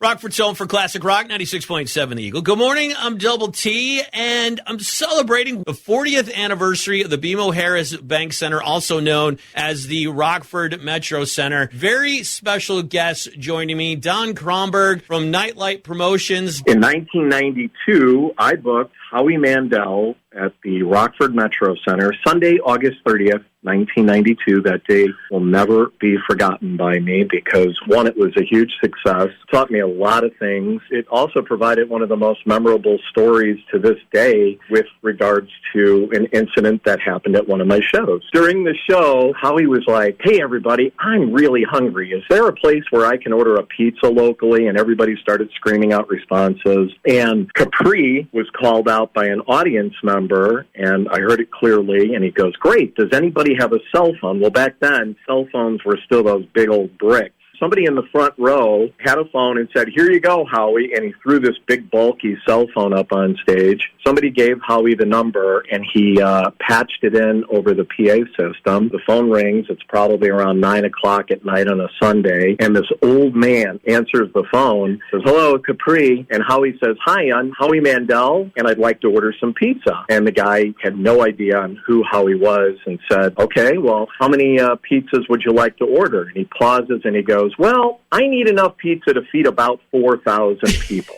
Rockford's home for Classic Rock, 96.7 The Eagle. Good morning, I'm Double T, and I'm celebrating the 40th anniversary of the BMO Harris Bank Center, also known as the Rockford Metro Center. Very special guest joining me, Don Kronberg from NiteLite Promotions. In 1992, I booked Howie Mandel at the Rockford Metro Center, Sunday, August 30th, 1992. That day will never be forgotten by me because, one, it was a huge success. It taught me a lot of things. It also provided one of the most memorable stories to this day with regards to an incident that happened at one of my shows. During the show, Howie was like, "Hey, everybody, I'm really hungry. Is there a place where I can order a pizza locally?" And everybody started screaming out responses. And Capri was called out by an audience member, and I heard it clearly, and he goes, "Great, does anybody have a cell phone?" Well, back then, cell phones were still those big old bricks. Somebody in the front row had a phone and said, "Here you go, Howie," and he threw this big, bulky cell phone up on stage. Somebody gave Howie the number, and he patched it in over the PA system. The phone rings. It's probably around 9 o'clock at night on a Sunday, and this old man answers the phone, says, "Hello, Capri," and Howie says, "Hi, I'm Howie Mandel, and I'd like to order some pizza." And the guy had no idea on who Howie was and said, "Okay, well, how many pizzas would you like to order?" And he pauses, and he goes, "Well, I need enough pizza to feed about 4,000 people."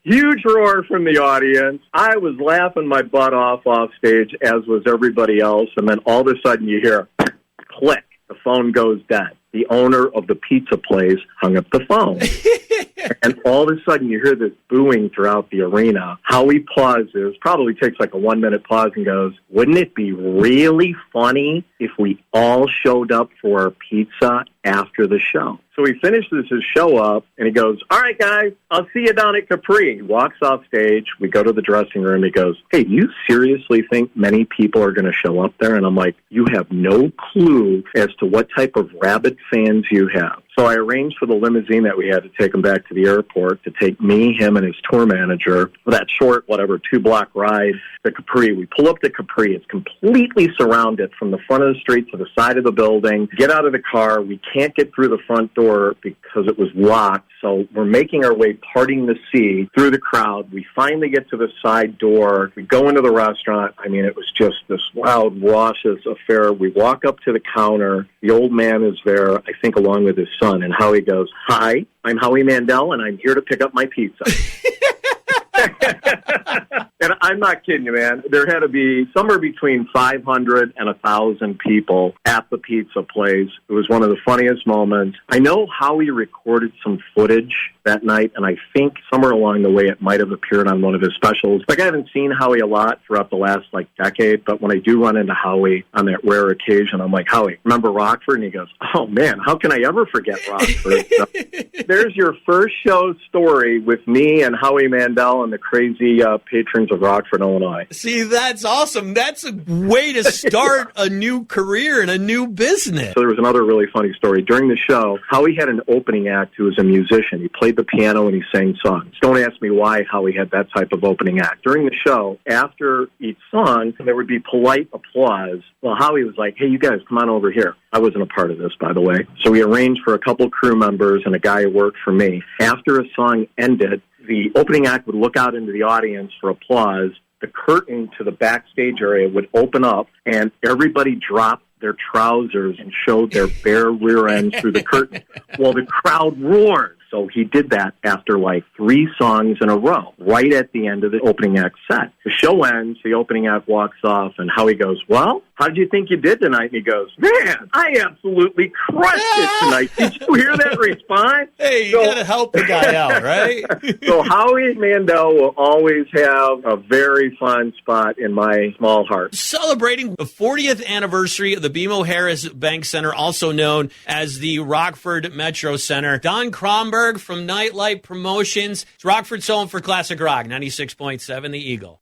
Huge roar from the audience. I was laughing my butt off stage, as was everybody else. And then all of a sudden you hear, click, the phone goes dead. The owner of the pizza place hung up the phone. And all of a sudden you hear this booing throughout the arena. Howie pauses, probably takes like a 1-minute pause and goes, "Wouldn't it be really funny if we all showed up for our pizza after the show?" So he finishes his show up, and he goes, "All right, guys, I'll see you down at Capri." He walks off stage. We go to the dressing room. He goes, "Hey, do you seriously think many people are going to show up there?" And I'm like, "You have no clue as to what type of rabid fans you have." So I arranged for the limousine that we had to take him back to the airport to take me, him, and his tour manager for that short, 2-block ride to Capri. We pull up to Capri. It's completely surrounded from the front of the street to the side of the building. Get out of the car. We can't get through the front door because it was locked. So we're making our way, parting the sea through the crowd. We finally get to the side door. We go into the restaurant. I mean, it was just this loud, raucous affair. We walk up to the counter. The old man is there, I think, along with his son. And Howie goes, "Hi, I'm Howie Mandel, and I'm here to pick up my pizza." And I'm not kidding you, man. There had to be somewhere between 500 and 1,000 people at the pizza place. It was one of the funniest moments. I know Howie recorded some footage that night, and I think somewhere along the way it might have appeared on one of his specials. Like, I haven't seen Howie a lot throughout the last, decade, but when I do run into Howie on that rare occasion, I'm like, "Howie, remember Rockford?" And he goes, "Oh, man, how can I ever forget Rockford?" So, there's your first show story with me and Howie Mandel and the crazy patrons of Rockford, Illinois. See, that's awesome. That's a way to start a new career and a new business. So there was another really funny story. During the show, Howie had an opening act who was a musician. He played the piano and he sang songs. Don't ask me why Howie had that type of opening act. During the show, after each song, there would be polite applause. Well, Howie was like, "Hey, you guys, come on over here." I wasn't a part of this, by the way. So we arranged for a couple crew members and a guy who worked for me. After a song ended, the opening act would look out into the audience for applause. The curtain to the backstage area would open up, and everybody dropped their trousers and showed their bare rear end through the curtain while the crowd roared. So he did that after 3 songs in a row, right at the end of the opening act set. The show ends, the opening act walks off, and Howie goes, "Well, how did you think you did tonight?" And he goes, "Man, I absolutely crushed it tonight. Did you hear that response?" Hey, you got to help the guy out, right? So Howie Mandel will always have a very fun spot in my small heart. Celebrating the 40th anniversary of the BMO Harris Bank Center, also known as the Rockford Metro Center. Don Kronberg from NiteLite Promotions. It's Rockford's home for Classic Rock, 96.7 The Eagle.